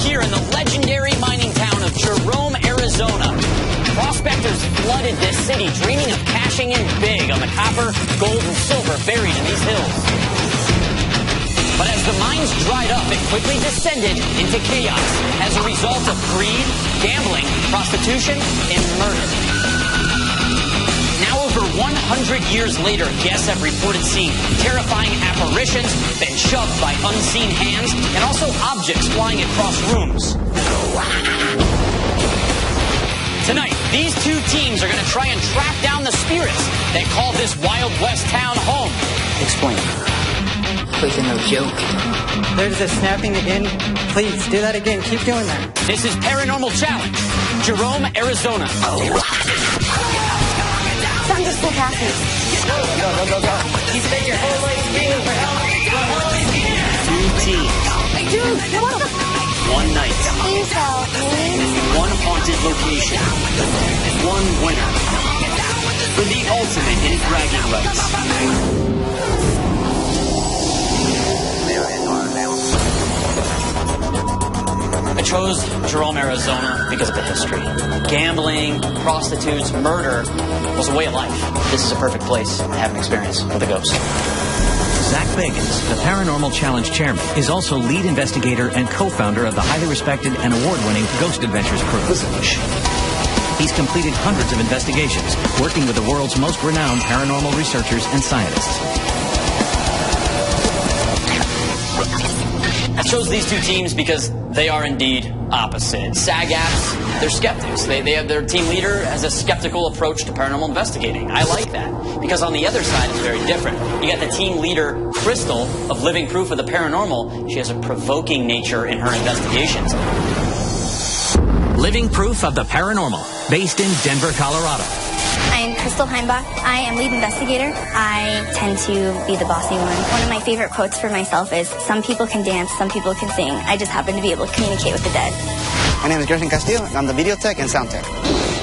here in the legendary mining town of Jerome, Arizona. Prospectors flooded this city, dreaming of cashing in big on the copper, gold, and silver buried in these hills. But as the mines dried up, it quickly descended into chaos as a result of greed, gambling, prostitution, and murder. Now over 100 years later, guests have reported seeing terrifying apparitions, been shoved by unseen hands, and also objects flying across rooms. Tonight, these two teams are going to try and track down the spirits that call this Wild West town home. Explain. It's no joke. There's a snapping again. Please, do that again. Keep doing that. This is Paranormal Challenge, Jerome, Arizona. Sounds just so happy. Go. You spent your whole life screaming for help. Two teams. Dude, what the One night. Please help me. One haunted location. One winner. For the ultimate in bragging rights. I chose Jerome, Arizona because of the history. Gambling, prostitutes, murder was a way of life. This is a perfect place to have an experience with a ghost. Zak Bagans, the Paranormal Challenge chairman, is also lead investigator and co-founder of the highly respected and award-winning Ghost Adventures crew. He's completed hundreds of investigations, working with the world's most renowned paranormal researchers and scientists. I chose these two teams because they are indeed opposite. SAGAPs, they're skeptics. They have their team leader has a skeptical approach to paranormal investigating. I like that because on the other side it's very different. You got the team leader, Crystal, of Living Proof of the Paranormal. She has a provoking nature in her investigations. Living Proof of the Paranormal, based in Denver, Colorado. I'm Crystal Heimbach. I am lead investigator. I tend to be the bossy one. One of my favorite quotes for myself is, some people can dance, some people can sing. I just happen to be able to communicate with the dead. My name is Gerson Castillo. I'm the video tech and sound tech.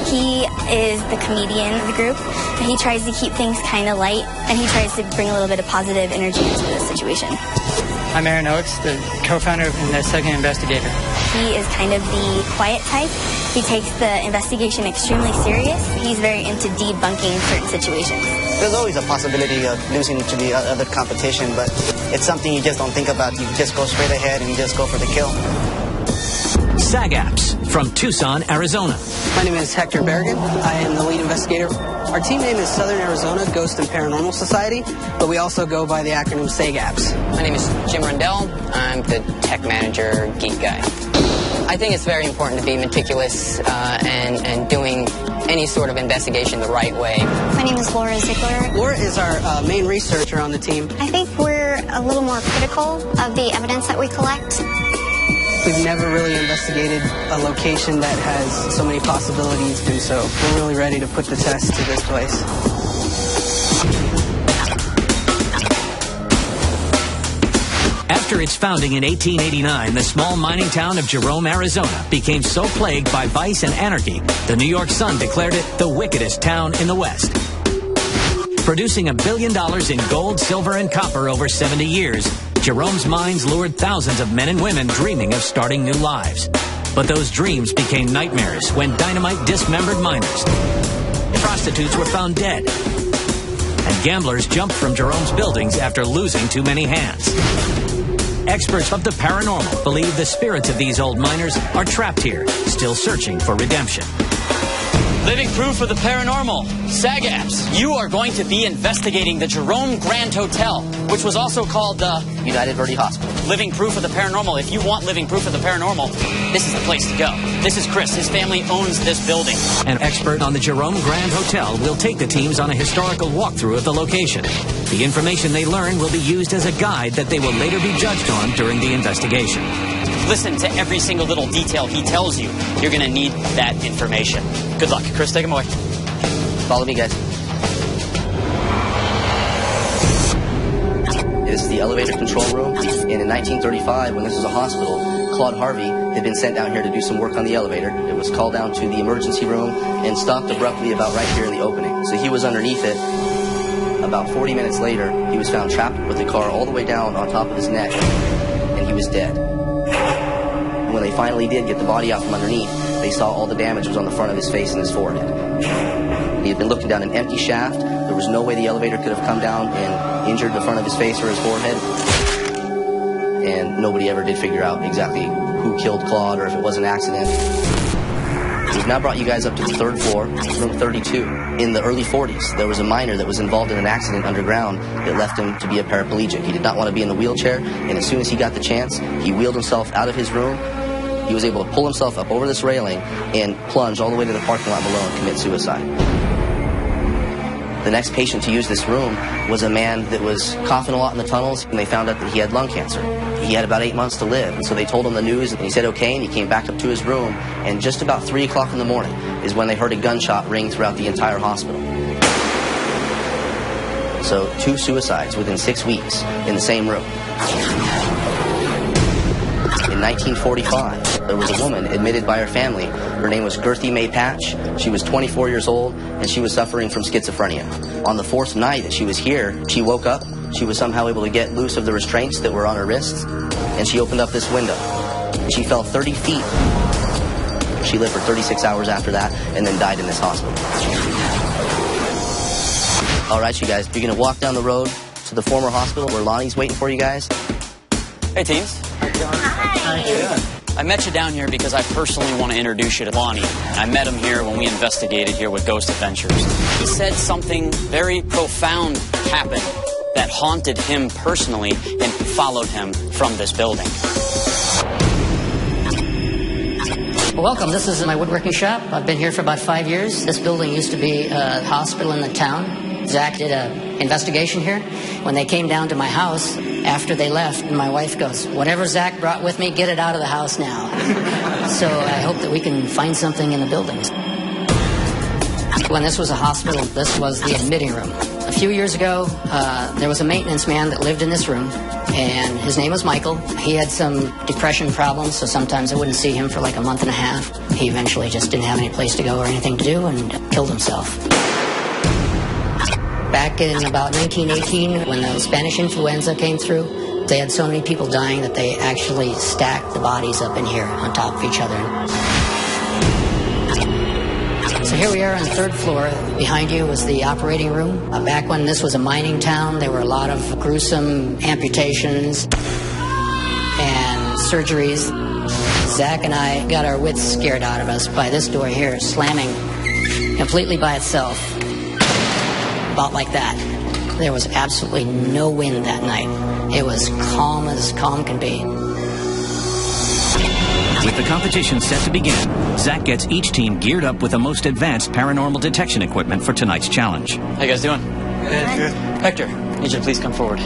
He is the comedian of the group. He tries to keep things kind of light, and he tries to bring a little bit of positive energy into the situation. I'm Aaron Oates, the co-founder and the second investigator. He is kind of the quiet type. He takes the investigation extremely serious. He's very into debunking certain situations. There's always a possibility of losing to the other competition, but it's something you just don't think about. You just go straight ahead and you just go for the kill. SAGAPs from Tucson, Arizona. My name is Hector Berrigan. I am the lead investigator. Our team name is Southern Arizona Ghost and Paranormal Society, but we also go by the acronym SAGAPs. My name is Jim Rundell. I'm the tech manager, geek guy. I think it's very important to be meticulous and doing any sort of investigation the right way. My name is Laura Ziegler. Laura is our main researcher on the team. I think we're a little more critical of the evidence that we collect. We've never really investigated a location that has so many possibilities, and so we're really ready to put the test to this place. After its founding in 1889, the small mining town of Jerome, Arizona became so plagued by vice and anarchy, the New York Sun declared it the wickedest town in the West. Producing $1 billion in gold, silver, and copper over 70 years, Jerome's mines lured thousands of men and women dreaming of starting new lives. But those dreams became nightmares when dynamite dismembered miners. Prostitutes were found dead. And gamblers jumped from Jerome's buildings after losing too many hands. Experts of the paranormal believe the spirits of these old miners are trapped here, still searching for redemption. Living Proof of the Paranormal, SAGAPs. You are going to be investigating the Jerome Grand Hotel, which was also called the United Verde Hospital. Living Proof of the Paranormal. If you want Living Proof of the Paranormal, this is the place to go. This is Chris. His family owns this building. An expert on the Jerome Grand Hotel will take the teams on a historical walkthrough of the location. The information they learn will be used as a guide that they will later be judged on during the investigation. Listen to every single little detail he tells you. You're going to need that information. Good luck. Chris, take him away. Follow me, guys. This is the elevator control room. And in 1935, when this was a hospital, Claude Harvey had been sent down here to do some work on the elevator. It was called down to the emergency room and stopped abruptly about right here in the opening. So he was underneath it. About 40 minutes later, he was found trapped with the car all the way down on top of his neck, and he was dead. When they finally did get the body out from underneath, they saw all the damage was on the front of his face and his forehead. He had been looking down an empty shaft. There was no way the elevator could have come down and injured the front of his face or his forehead. And nobody ever did figure out exactly who killed Claude or if it was an accident. We've now brought you guys up to the third floor, room 32. In the early 40s, there was a miner that was involved in an accident underground that left him to be a paraplegic. He did not want to be in the wheelchair, and as soon as he got the chance, he wheeled himself out of his room. He was able to pull himself up over this railing and plunge all the way to the parking lot below and commit suicide. The next patient to use this room was a man that was coughing a lot in the tunnels, and they found out that he had lung cancer. He had about 8 months to live, and so they told him the news, and he said okay, and he came back up to his room, and just about 3 o'clock in the morning is when they heard a gunshot ring throughout the entire hospital. So 2 suicides within 6 weeks in the same room. In 1945, there was a woman admitted by her family. Her name was Gertie Mae Patch. She was 24 years old, and she was suffering from schizophrenia. On the 4th night that she was here, she woke up. She was somehow able to get loose of the restraints that were on her wrists, and she opened up this window. She fell 30 feet. She lived for 36 hours after that, and then died in this hospital. All right, you guys, you're going to walk down the road to the former hospital where Lonnie's waiting for you guys. Hey, teens. Hi. I met you down here because I personally want to introduce you to Lonnie. I met him here when we investigated here with Ghost Adventures. He said something very profound happened that haunted him personally and followed him from this building. Welcome. This is my woodworking shop. I've been here for about 5 years. This building used to be a hospital in the town. Zach did an investigation here. When they came down to my house, after they left, my wife goes, whatever Zach brought with me, get it out of the house now. So I hope that we can find something in the buildings. When this was a hospital, this was the admitting room. A few years ago, there was a maintenance man that lived in this room, and his name was Michael. He had some depression problems, so sometimes I wouldn't see him for like a month and a half. He eventually just didn't have any place to go or anything to do and killed himself. Back in about 1918, when the Spanish influenza came through, they had so many people dying that they actually stacked the bodies up in here on top of each other. So here we are on the 3rd floor. Behind you was the operating room. Back when this was a mining town, there were a lot of gruesome amputations and surgeries. Zach and I got our wits scared out of us by this door here slamming completely by itself. About like that. There was absolutely no wind that night. It was calm as calm can be. With the competition set to begin, Zach gets each team geared up with the most advanced paranormal detection equipment for tonight's challenge. How you guys doing? Good. Hector, need you to please come forward.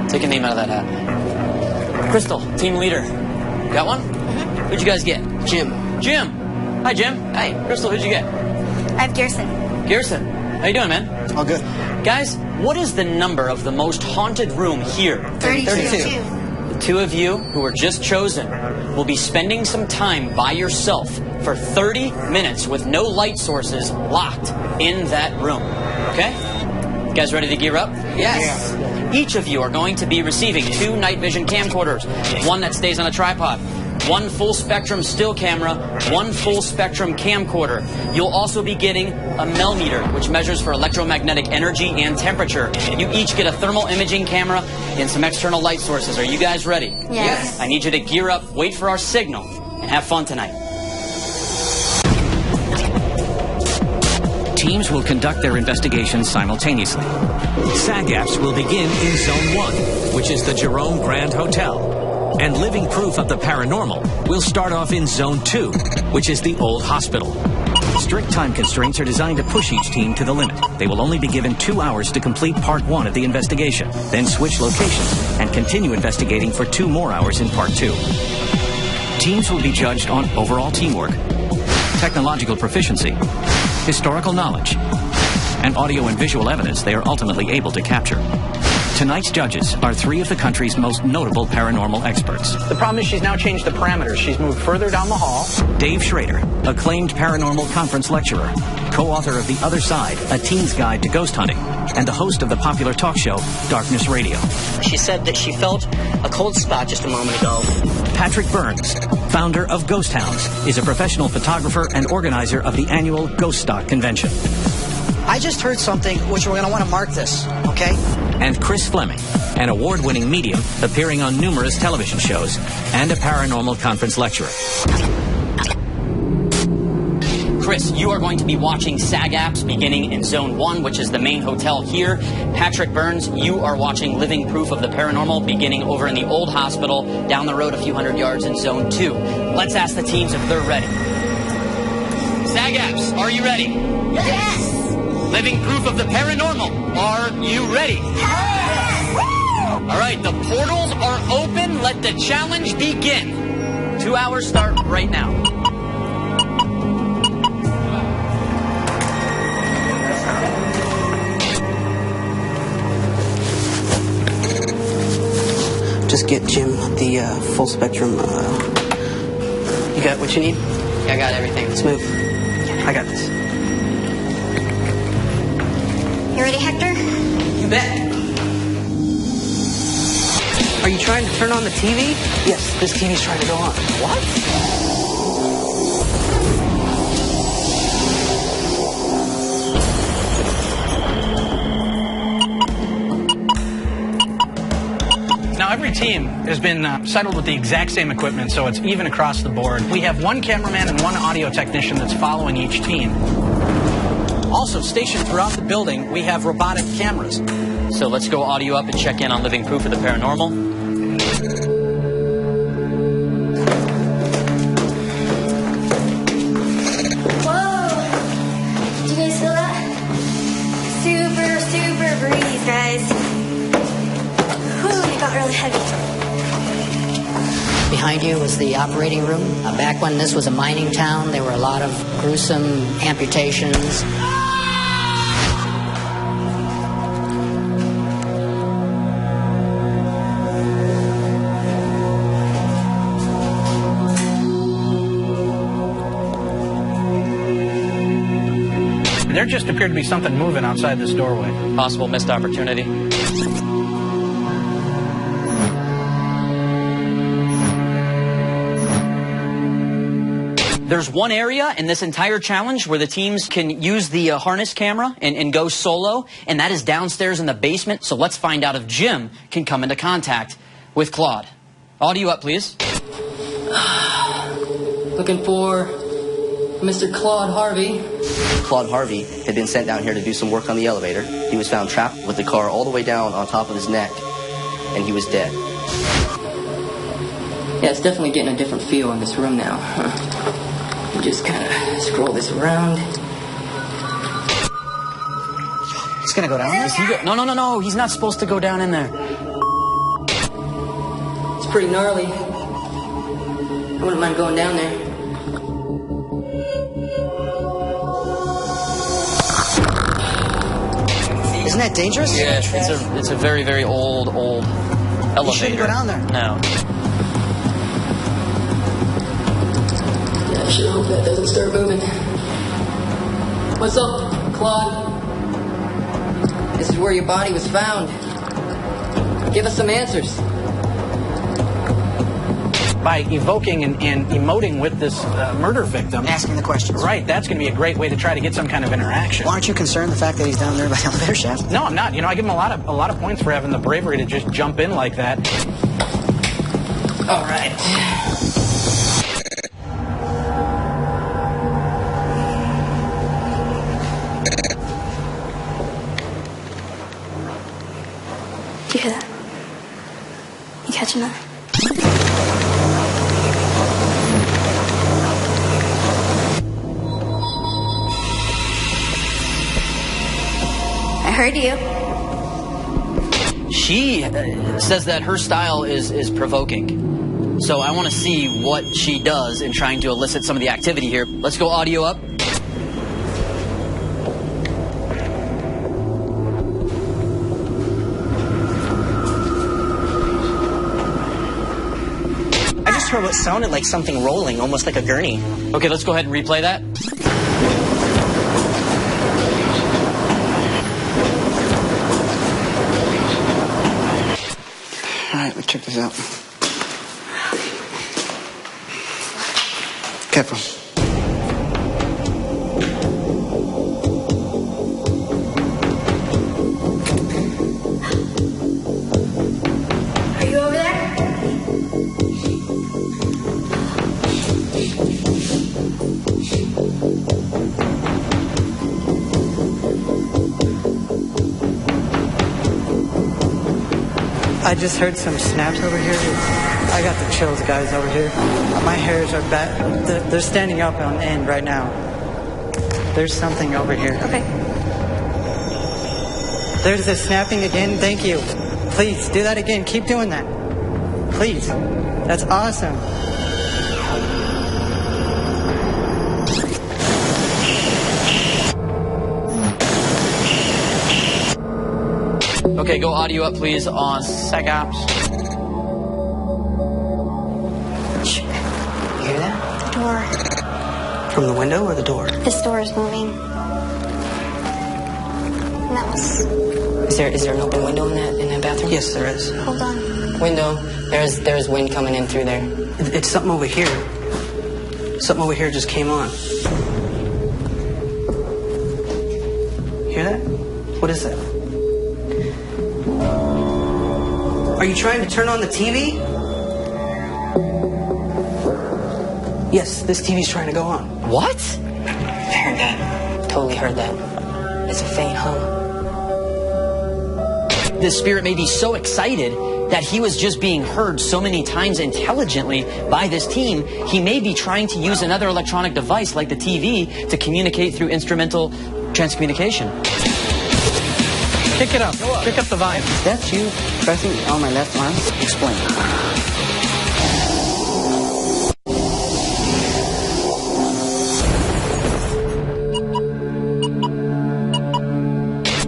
Take a name out of that hat. Crystal, team leader. Got one? Who'd you guys get? Jim. Jim. Hi, Jim. Hi. Crystal, who'd you get? I have Gerson. Garrison. How you doing, man? All good. Guys, what is the number of the most haunted room here? 32. The 2 of you who were just chosen will be spending some time by yourself for 30 minutes with no light sources locked in that room. Okay? You guys ready to gear up? Yes. Each of you are going to be receiving 2 night vision camcorders, one that stays on a tripod, 1 full spectrum still camera, 1 full spectrum camcorder. You'll also be getting a melmeter, which measures for electromagnetic energy and temperature. You each get a thermal imaging camera and some external light sources. Are you guys ready? Yes. I need you to gear up, wait for our signal, and have fun tonight. Teams will conduct their investigations simultaneously. SAG-AFTS will begin in Zone 1, which is the Jerome Grand Hotel. And living proof of the paranormal will start off in Zone 2, which is the old hospital. Strict time constraints are designed to push each team to the limit. They will only be given 2 hours to complete Part 1 of the investigation, then switch locations and continue investigating for 2 more hours in Part 2. Teams will be judged on overall teamwork, technological proficiency, historical knowledge, and audio and visual evidence they are ultimately able to capture. Tonight's judges are 3 of the country's most notable paranormal experts. The problem is she's now changed the parameters. She's moved further down the hall. Dave Schrader, acclaimed paranormal conference lecturer, co-author of The Other Side, A Teen's Guide to Ghost Hunting, and the host of the popular talk show, Darkness Radio. She said that she felt a cold spot just a moment ago. Patrick Burns, founder of Ghost Hounds, is a professional photographer and organizer of the annual Ghost Stock Convention. I just heard something which we're going to want to mark this, okay? And Chris Fleming, an award-winning medium appearing on numerous television shows and a paranormal conference lecturer. Chris, you are going to be watching SAG apps beginning in Zone 1, which is the main hotel here. Patrick Burns, you are watching Living Proof of the Paranormal beginning over in the old hospital down the road a few hundred yards in Zone 2. Let's ask the teams if they're ready. SAG apps, are you ready? Yes! Living Proof of the Paranormal, are you ready? Yes! All right, the portals are open. Let the challenge begin. 2 hours start right now. Just get Jim the full spectrum. You got what you need? Yeah, I got everything. Let's move. I got this. You ready, Hector? You bet. Are you trying to turn on the TV? Yes, this TV's trying to go on. What? Now, every team has been settled with the exact same equipment, so it's even across the board. We have one cameraman and one audio technician that's following each team. Also, stationed throughout the building, we have robotic cameras. So let's go audio up and check in on Living Proof of the Paranormal. Whoa! Did you guys feel that? Super breeze, guys. Whew, it got really heavy. Behind you was the operating room. Back when this was a mining town, there were a lot of gruesome amputations. There just appeared to be something moving outside this doorway. Possible missed opportunity. There's one area in this entire challenge where the teams can use the harness camera and go solo, and that is downstairs in the basement. So let's find out if Jim can come into contact with Claude. Audio up, please. Looking for Mr. Claude Harvey. Claude Harvey had been sent down here to do some work on the elevator. He was found trapped with the car all the way down on top of his neck, and he was dead. Yeah, it's definitely getting a different feel in this room now. Just kind of scroll this around. He's gonna go down there? No. He's not supposed to go down in there. It's pretty gnarly. I wouldn't mind going down there. Isn't that dangerous? Yeah, it's a very old elevator. You shouldn't go down there. No. I sure hope that doesn't start moving. What's up, Claude? This is where your body was found. Give us some answers. By evoking and emoting with this murder victim. Asking the questions. Right, that's going to be a great way to try to get some kind of interaction. Why aren't you concerned the fact that he's down there by the elevator shaft? No, I'm not. You know, I give him a lot of points for having the bravery to just jump in like that. All right. Do you hear that? You catching that? I heard you. She says that her style is provoking. So I want to see what she does in trying to elicit some of the activity here. Let's go audio up. I just heard what sounded like something rolling, almost like a gurney. Okay, let's go ahead and replay that. All right, let's check this out. Careful. Are you over there? I just heard some snaps over here. I got the chills, guys, over here. My hairs are back. They're standing up on end right now. There's something over here. Okay. There's the snapping again. Thank you. Please, do that again. Keep doing that. Please. That's awesome. Okay, go audio up, please, on Zak Bagans. You hear that? The door. From the window or the door? This door is moving. And that was... Is there an open window in that bathroom? Yes, there is. Hold on. Window. There's wind coming in through there. It's something over here. Something over here just came on. Hear that? What is that? Are you trying to turn on the TV? Yes, this TV's trying to go on. What? I heard that. Totally heard that. It's a faint hum. The spirit may be so excited that he was just being heard so many times intelligently by this team, he may be trying to use another electronic device like the TV to communicate through instrumental transcommunication. Kick it up. Pick up the volume. Is that you pressing on my left arm? Explain.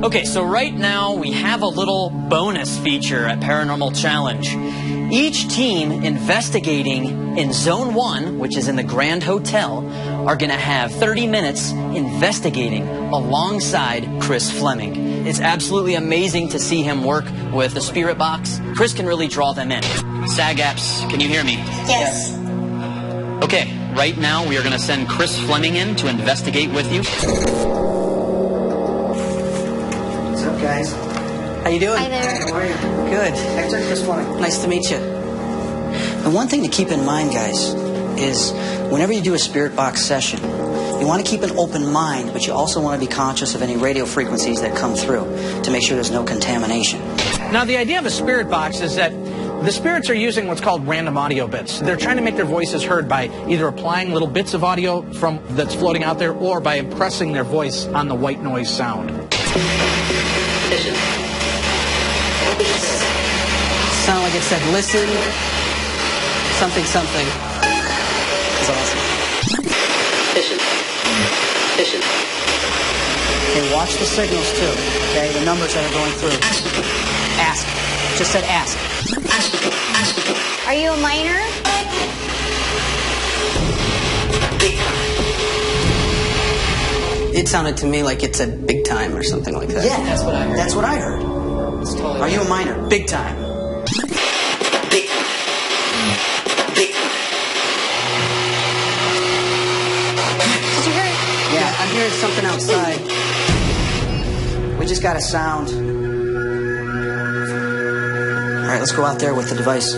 Okay, so right now we have a little bonus feature at Paranormal Challenge. Each team investigating in Zone 1, which is in the Grand Hotel, are going to have 30 minutes investigating alongside Chris Fleming. It's absolutely amazing to see him work with the spirit box. Chris can really draw them in. Sagaps, can you hear me? Yes. Okay, right now we are going to send Chris Fleming in to investigate with you. What's up, guys? How you doing? Hi there. How are you? Good. Hector, Chris Fleming. Nice to meet you. The one thing to keep in mind, guys, is whenever you do a spirit box session, you want to keep an open mind, but you also want to be conscious of any radio frequencies that come through to make sure there's no contamination. Now, the idea of a spirit box is that the spirits are using what's called random audio bits. They're trying to make their voices heard by either applying little bits of audio that's floating out there or by impressing their voice on the white noise sound. Sound like it said, listen, something, something. That's awesome. Listen. Okay, watch the signals too, okay, the numbers that are going through. Ask. Just said ask. Are you a miner? It sounded to me like it said big time or something like that. Yeah, That's what I heard. That's what I heard. It's totally Are you a miner? Big time. Did you hear it? Yeah, I'm hearing something outside. We just got a sound. All right, let's go out there with the device.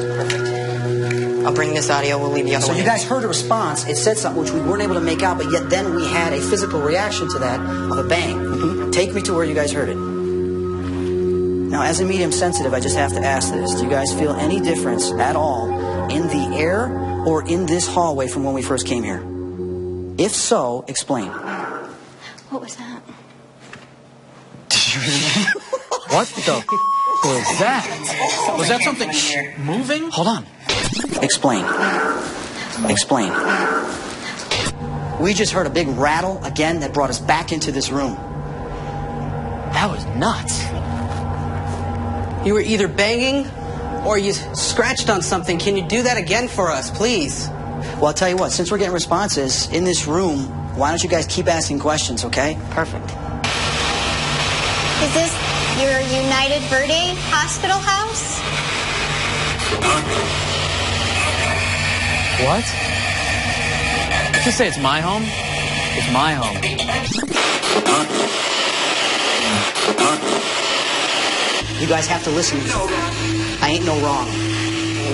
I'll bring this audio. We'll leave the other So one. you guys heard a response. It said something which we weren't able to make out, but yet then we had a physical reaction to that of a bang. Mm-hmm. Take me to where you guys heard it. Now, as a medium sensitive, I just have to ask this. Do you guys feel any difference at all in the air or in this hallway from when we first came here? If so, explain. What was that? What the was that? Was that something moving? Hold on. Explain. Explain. We just heard a big rattle again that brought us back into this room. That was nuts. You were either banging or you scratched on something. Can you do that again for us, please? Well, I'll tell you what. Since we're getting responses in this room, why don't you guys keep asking questions, okay? Perfect. Is this your United Verde Hospital house? What? Let's just say it's my home. It's my home. You guys have to listen to me. I ain't no wrong.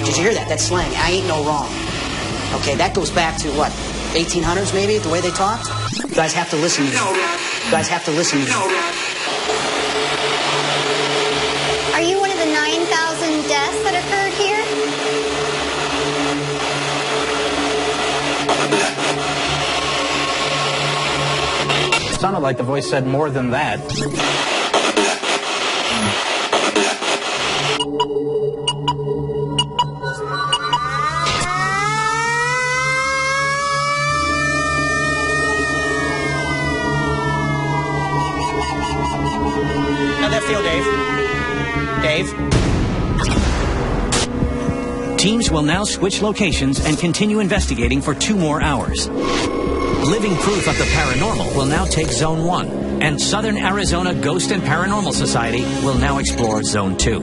Did you hear that? That's slang. I ain't no wrong. Okay, that goes back to what? 1800s maybe, the way they talked? You guys have to listen to me. You guys have to listen to me. Are you one of the 9,000 deaths that occurred here? It sounded like the voice said more than that. How'd that feel, Dave? Dave? Teams will now switch locations and continue investigating for 2 more hours. Living proof of the paranormal will now take Zone 1, and Southern Arizona Ghost and Paranormal Society will now explore Zone 2.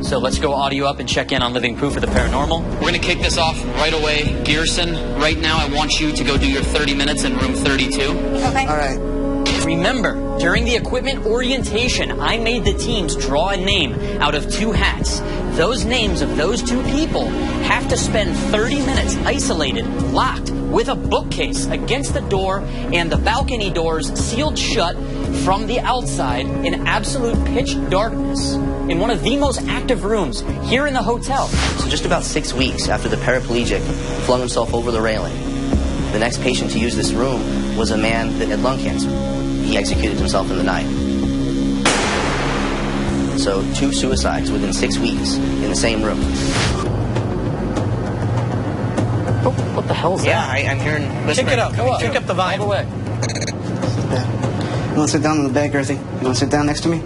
So let's go audio up and check in on living proof of the paranormal. We're going to kick this off right away. Gearson, right now I want you to go do your 30 minutes in room 32. Okay. All right. Remember, during the equipment orientation, I made the teams draw a name out of 2 hats. Those names of those 2 people have to spend 30 minutes isolated, locked, with a bookcase against the door and the balcony doors sealed shut from the outside in absolute pitch darkness in one of the most active rooms here in the hotel. So just about 6 weeks after the paraplegic flung himself over the railing, the next patient to use this room was a man that had lung cancer. He executed himself in the night. So 2 suicides within 6 weeks in the same room. Oh, what the hell is that? Yeah, I'm hearing whispering. Kick it up. Go up. Kick up the vibe. All the way. You want to sit down in the bed, Girthy? You want to sit down next to me?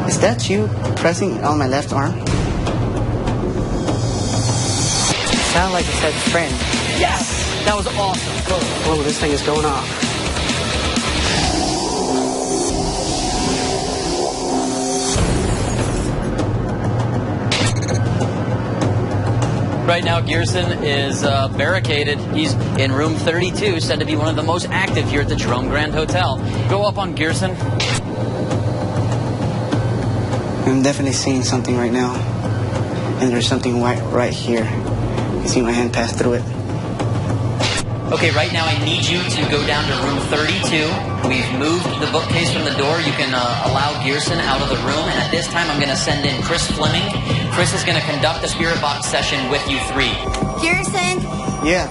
Is that you pressing on my left arm? Sound like it said friend. Yes! That was awesome. Whoa, this thing is going off. Right now, Gearson is barricaded. He's in room 32, said to be one of the most active here at the Jerome Grand Hotel. Go up on Gearson. I'm definitely seeing something right now. And there's something white right here. You see my hand pass through it. Okay, right now I need you to go down to room 32. We've moved the bookcase from the door. You can allow Gearson out of the room. And at this time, I'm going to send in Chris Fleming. Chris is going to conduct the spirit box session with you 3. Gearson, Yeah.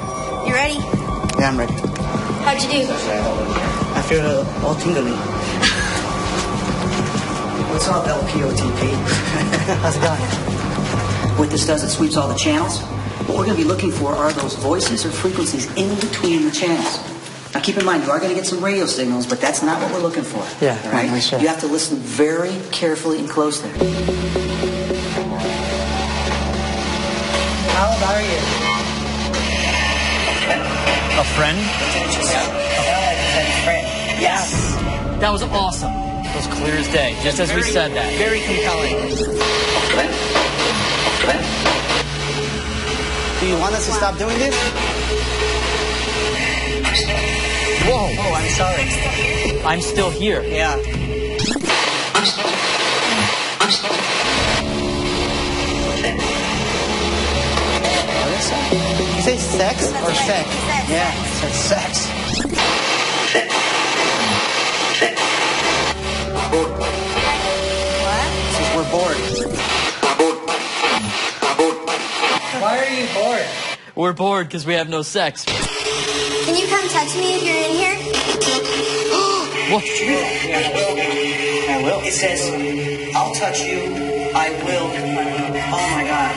you ready? Yeah, I'm ready. How'd you do? I feel all tingly. What's up, LPOTP? How's it going? What this does, it sweeps all the channels. What we're going to be looking for are those voices or frequencies in between the channels. Now keep in mind, you are going to get some radio signals, but that's not what we're looking for. Yeah, right. right, sure. You have to listen very carefully and close there. How old are you? A friend? Yes. That was awesome. It was clear as day, just as we said that. Very compelling. Do you want us to stop doing this? Whoa. Oh, I'm sorry. I'm still here. Yeah. You say sex or sex? Yeah, it says sex. Since we're bored. Why are you bored? We're bored because we have no sex. Can you come touch me if you're in here? What? I will. It says, I'll touch you. I will. Oh my God.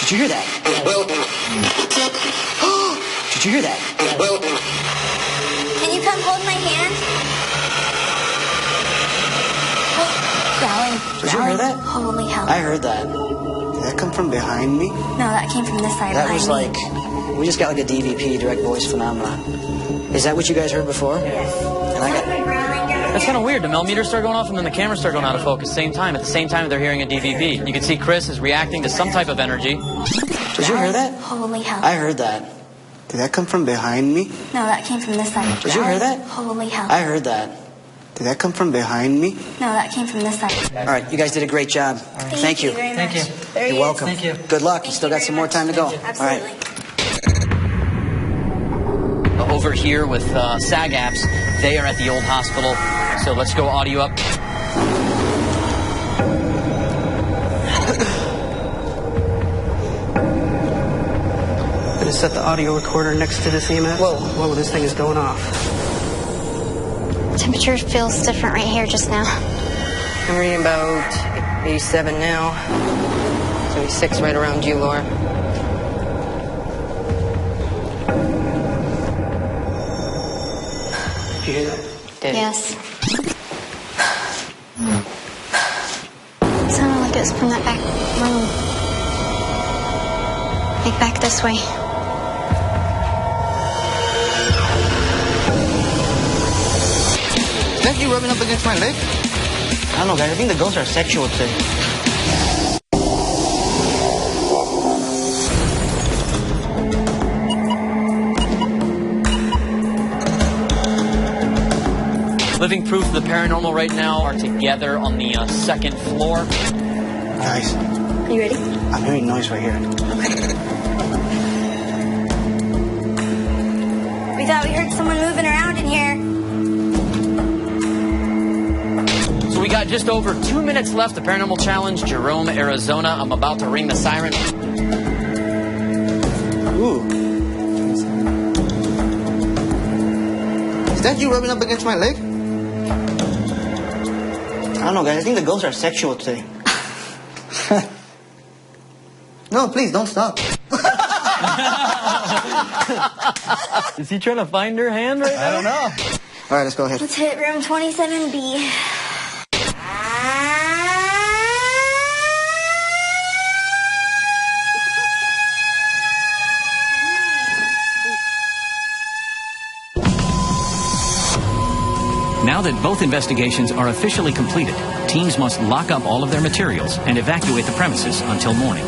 Did you hear that? Did you hear that? Can you come hold my hand? Valen. Did you hear that? Holy hell. I heard that. Did that come from behind me? No, that came from this side. That behind was me. like, we just got like a DVP, direct voice phenomenon. Is that what you guys heard before? Yes. And I got, That's kind of weird. The millimeters start going off and then the cameras start going out of focus same time. At the same time they're hearing a DVB. You can see Chris is reacting to some type of energy. Did you hear that? Holy hell. I heard that. Did that come from behind me? No, that came from this side. Did you hear that? Holy hell. I heard that. Did that come from behind me? No, that came from this side. All right, you guys did a great job. Thank you. Very much. There You're he welcome. is. Thank you. Good luck. You still got some more time to go. Absolutely. All right. Over here with SAG apps, they are at the old hospital. So let's go audio up. I'm going to set the audio recorder next to this EMF. Whoa, this thing is going off. Temperature feels different right here just now. I'm reading about 87 now. 76 right around you, Laura. You hear that? Did Yes. It sounded like it was from that back room. Like back this way. Is that you rubbing up against my leg? I don't know, guys. I think the ghosts are sexual today. Living proof of the paranormal right now are together on the second floor. Guys. Are you ready? I'm hearing noise right here. We thought we heard someone moving around in here. So we got just over 2 minutes left. The Paranormal Challenge, Jerome, Arizona. I'm about to ring the siren. Ooh. Is that you rubbing up against my leg? I don't know, guys. I think the ghosts are sexual today. No, please, don't stop. Is he trying to find her hand right now? I don't know. All right, let's go ahead. Let's hit room 27B. Now that both investigations are officially completed, teams must lock up all of their materials and evacuate the premises until morning.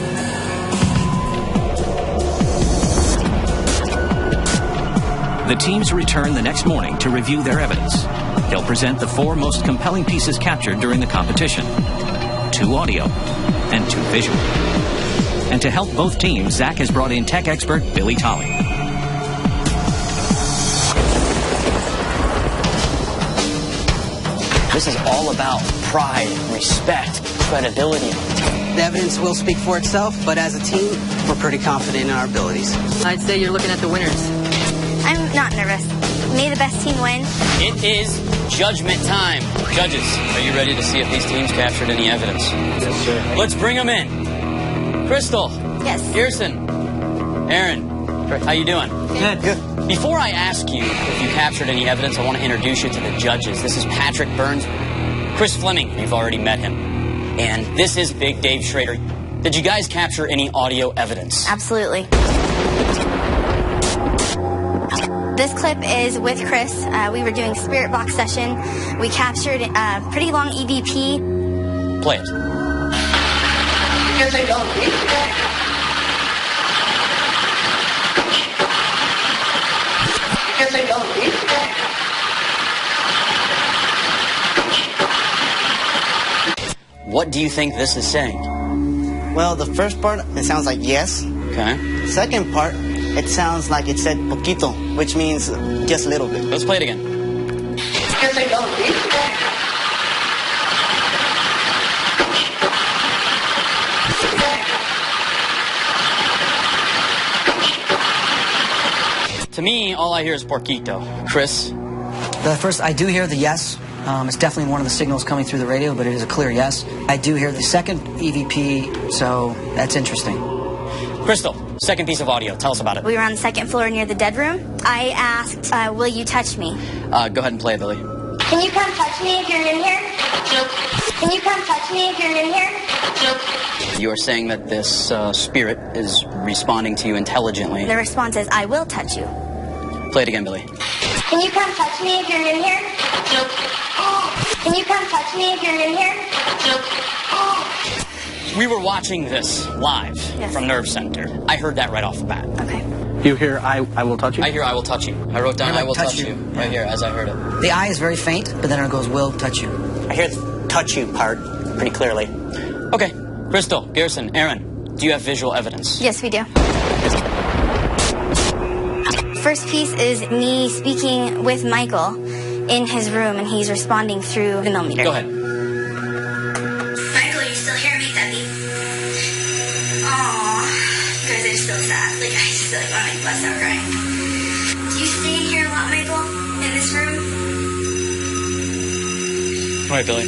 The teams return the next morning to review their evidence. They'll present the 4 most compelling pieces captured during the competition: 2 audio and 2 visual. And to help both teams, Zach has brought in tech expert Billy Tolley. This is all about pride, respect, credibility. The evidence will speak for itself, but as a team, we're pretty confident in our abilities. I'd say you're looking at the winners. I'm not nervous. May the best team win. It is judgment time. Judges, are you ready to see if these teams captured any evidence? Yes, sir. Let's bring them in. Crystal. Yes. Kirsten. Aaron. How you doing? Good. Before I ask you if you captured any evidence, I want to introduce you to the judges. This is Patrick Burns. Chris Fleming, you've already met him. And this is Big Dave Schrader. Did you guys capture any audio evidence? Absolutely. This clip is with Chris. We were doing spirit box session. We captured a pretty long EVP. Play it. What do you think this is saying? Well, the first part, it sounds like yes. Okay. The second part, it sounds like it said poquito, which means just a little bit. Let's play it again. To me, all I hear is porquito. Chris? The first, I do hear the yes. It's definitely one of the signals coming through the radio, but it is a clear yes. I do hear the second EVP, so that's interesting. Crystal, second piece of audio. Tell us about it. We were on the second floor near the dead room. I asked, will you touch me? Go ahead and play it, Billy. Can you come touch me if you're in here? Can you come touch me if you're in here? You are saying that this spirit is responding to you intelligently. The response is, I will touch you. Play it again, Billy. Can Can you come touch me if you're in here? Nope. Can you come touch me if you're in here? Nope. We were watching this live from Nerve Center. I heard that right off the bat. Okay. You hear I will touch you? I hear I will touch you. I wrote down I will touch you right here as I heard it. The I is very faint, but then it goes will touch you. I hear the touch you part pretty clearly. Okay. Crystal, Garrison, Aaron, do you have visual evidence? Yes, we do. First piece is me speaking with Michael in his room, and he's responding through the millimeter. Go ahead. Michael, you still hear me, Debbie? Aww. Guys, I'm so sad. Like, I just feel like want to bust out crying. Do you stay in here a lot, Michael? In this room? All right, Billy.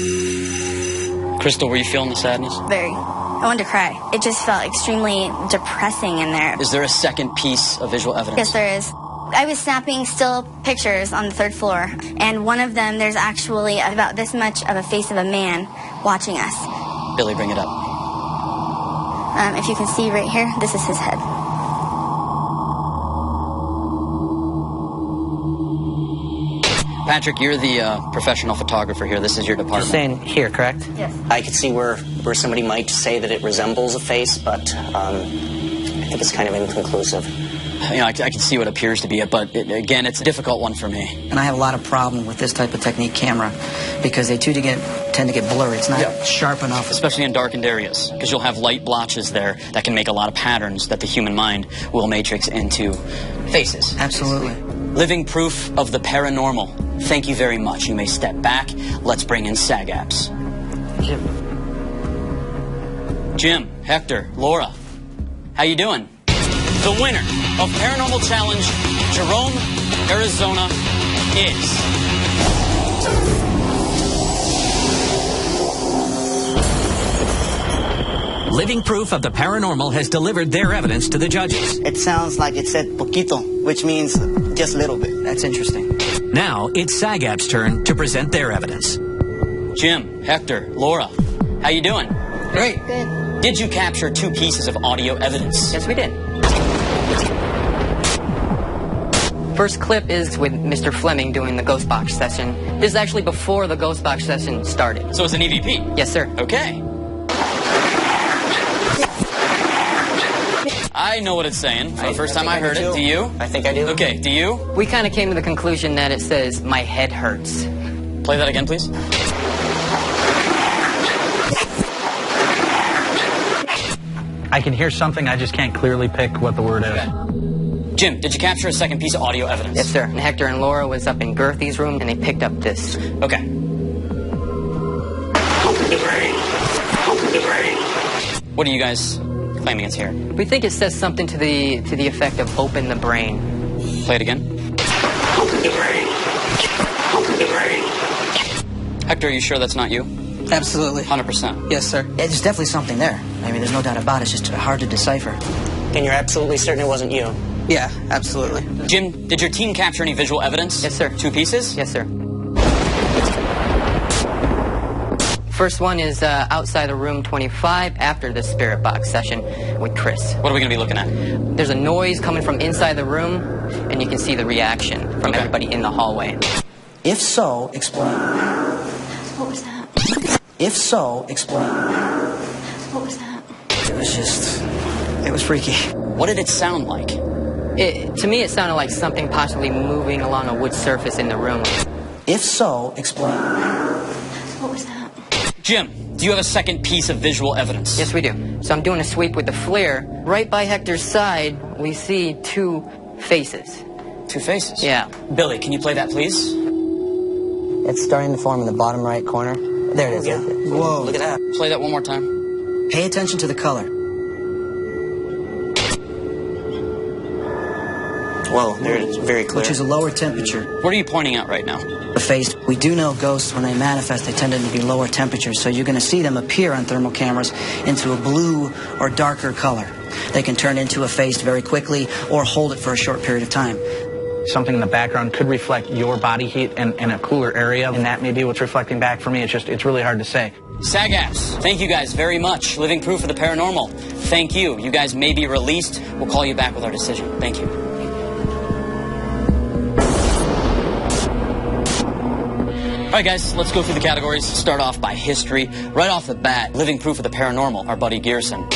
Crystal, were you feeling the sadness? Very. I wanted to cry. It just felt extremely depressing in there. Is there a second piece of visual evidence? Yes, there is. I was snapping still pictures on the 3rd floor, and one of them, there's actually about this much of a face of a man watching us. Billy, bring it up. If you can see right here, this is his head. Patrick, you're the professional photographer here. This is your department. You're saying here, correct? Yes. I could see where somebody might say that it resembles a face, but I think it's kind of inconclusive. You know, I can see what appears to be it, but again, it's a difficult one for me. And I have a lot of problem with this type of technique camera because they tend to get blurry. It's not sharp enough. Especially in darkened areas, because you'll have light blotches there that can make a lot of patterns that the human mind will matrix into faces. Absolutely. Living proof of the paranormal. Thank you very much. You may step back. Let's bring in SAGAPs. Jim, Hector, Laura, how you doing? The winner of Paranormal Challenge, Jerome, Arizona, is... Living proof of the paranormal has delivered their evidence to the judges. It sounds like it said poquito, which means just a little bit. That's interesting. Now it's SAGAP's turn to present their evidence. Jim, Hector, Laura, how you doing? Great. Good. Did you capture 2 pieces of audio evidence? Yes, we did. First clip is with Mr. Fleming doing the ghost box session. This is actually before the ghost box session started. So it's an EVP? Yes, sir. Okay. I know what it's saying. For the first time I heard it. Do you? I think I do. Okay, do you? We kind of came to the conclusion that it says, "My head hurts." Play that again, please. I can hear something, I just can't clearly pick what the word is. Okay. Jim, did you capture a second piece of audio evidence? Yes, sir. And Hector and Laura was up in Gerthy's room, and they picked up this. Okay. Open the brain. Open the brain. What are you guys claiming it's here? We think it says something to the effect of "open the brain." Play it again. Open the brain. Open the brain. Hector, are you sure that's not you? Absolutely. 100%. Yes, sir. Yeah, there's definitely something there. I mean, there's no doubt about it. It's just hard to decipher. And you're absolutely certain it wasn't you? Yeah, absolutely. Jim, did your team capture any visual evidence? Yes, sir. 2 pieces? Yes, sir. First one is outside of room 25 after the spirit box session with Chris. What are we going to be looking at? There's a noise coming from inside the room, and you can see the reaction from everybody in the hallway. If so, explain. What was that? If so, explain. What was that? It was freaky. What did it sound like? To me, it sounded like something possibly moving along a wood surface in the room. If so, explain. What was that? Jim, do you have a second piece of visual evidence? Yes, we do. So I'm doing a sweep with the FLIR. Right by Hector's side, we see 2 faces. 2 faces? Yeah. Billy, can you play that, please? It's starting to form in the bottom right corner. There it is. Yeah. Whoa. Look at that. Play that one more time. Pay attention to the color. Whoa, there it's very clear. Which is a lower temperature. What are you pointing at right now? The face. We do know ghosts, when they manifest, they tend to be lower temperatures, so you're going to see them appear on thermal cameras into a blue or darker color. They can turn into a face very quickly or hold it for a short period of time. Something in the background could reflect your body heat in a cooler area, and that may be what's reflecting back for me. It's really hard to say. SAGAPs, thank you guys very much. Living proof of the paranormal. Thank you. You guys may be released. We'll call you back with our decision. Thank you. right, guys, let's go through the categories. Start off by history. Right off the bat, living proof of the paranormal, our buddy Gearson.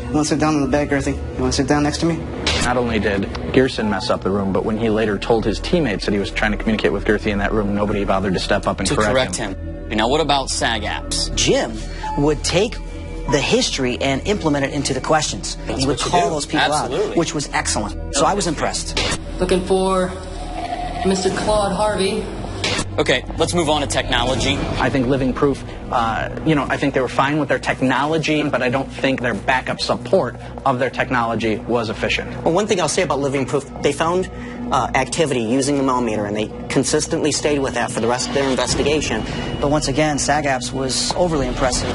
You want to sit down in the bed, Girthy? You want to sit down next to me? Not only did Gearson mess up the room, but when he later told his teammates that he was trying to communicate with Girthy in that room, nobody bothered to step up and correct him. Now, what about SAG apps? Jim would take the history and implement it into the questions. He would call those people out, which was excellent. So I was impressed. Looking for Mr. Claude Harvey. Okay, let's move on to technology. I think Living Proof, I think they were fine with their technology, but I don't think their backup support of their technology was efficient. Well, one thing I'll say about Living Proof, they found activity using the millimeter, and they consistently stayed with that for the rest of their investigation. But once again, SAG apps was overly impressive.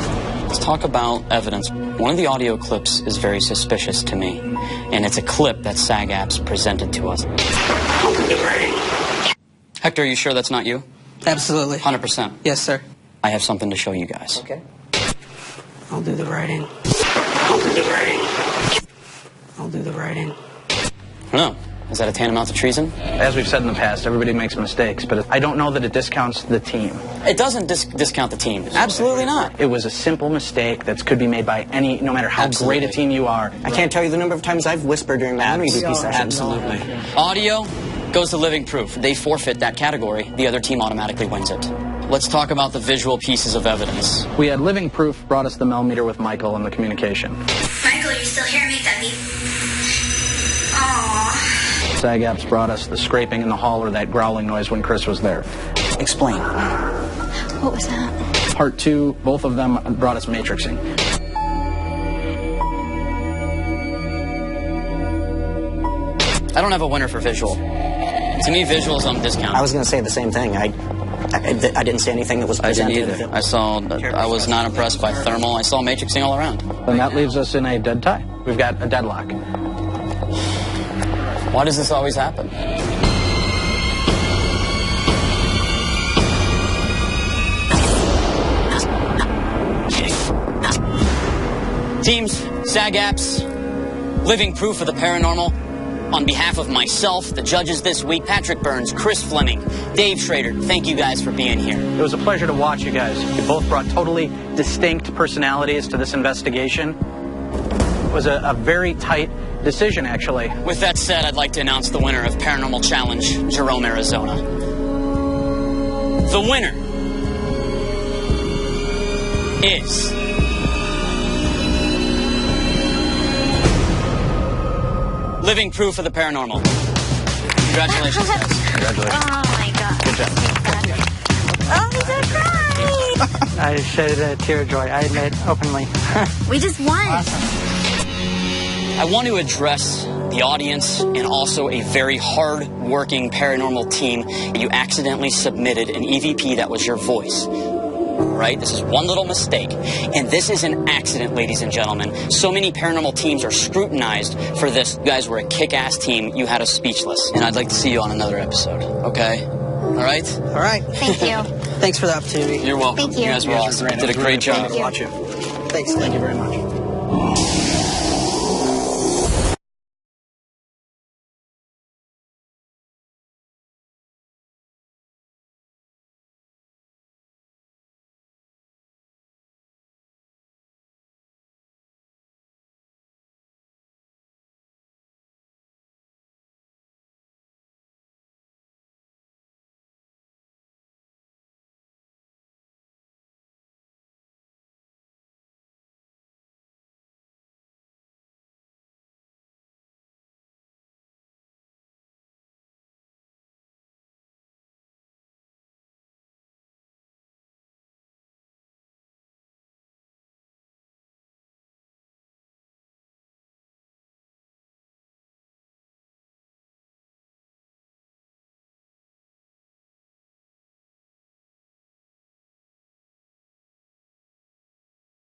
Let's talk about evidence. One of the audio clips is very suspicious to me, and it's a clip that SAG apps presented to us. Hector, are you sure that's not you? Absolutely. 100%. Yes, sir. I have something to show you guys. Okay. I'll do the writing. I'll do the writing. I'll do the writing. No. Is that a tantamount to treason? As we've said in the past, everybody makes mistakes, but I don't know that it discounts the team. It doesn't discount the team. Absolutely not. It was a simple mistake that could be made by any, no matter how great a team you are. I can't tell you the number of times I've whispered during my MVP sessions. Absolutely. Audio goes to Living Proof. They forfeit that category. The other team automatically wins it. Let's talk about the visual pieces of evidence. We had Living Proof brought us the millimeter with Michael and the communication. Michael, you still here? Make that beep. Aww. SAG apps brought us the scraping in the hall or that growling noise when Chris was there. Explain. What was that? Part 2, both of them brought us matrixing. I don't have a winner for visual. To me, visual is on discount. I was going to say the same thing. I didn't see anything that was presented. I didn't either. I was not impressed by thermal. I saw matrixing all around. And that leaves us in a dead tie. We've got a deadlock. Why does this always happen? Teams, SAG apps, Living Proof of the Paranormal. On behalf of myself, the judges this week, Patrick Burns, Chris Fleming, Dave Schrader, thank you guys for being here. It was a pleasure to watch you guys. You both brought totally distinct personalities to this investigation. It was a very tight decision, actually. With that said, I'd like to announce the winner of Paranormal Challenge, Jerome, Arizona. The winner is... Living Proof of the Paranormal. Congratulations, guys. Congratulations. Oh my God. Good job. Oh, he's so crying. I shed a tear of joy. I admit openly. We just won. Awesome. I want to address the audience and also a very hard-working paranormal team. You accidentally submitted an EVP that was your voice. Right? This is one little mistake. And this is an accident, ladies and gentlemen. So many paranormal teams are scrutinized for this. You guys were a kick-ass team. You had us speechless. And I'd like to see you on another episode. Okay? All right? All right. Thank you. Thanks for the opportunity. You're welcome. Thank you. You guys were awesome. Did a great job. Thank you. Thanks. Thank you very much.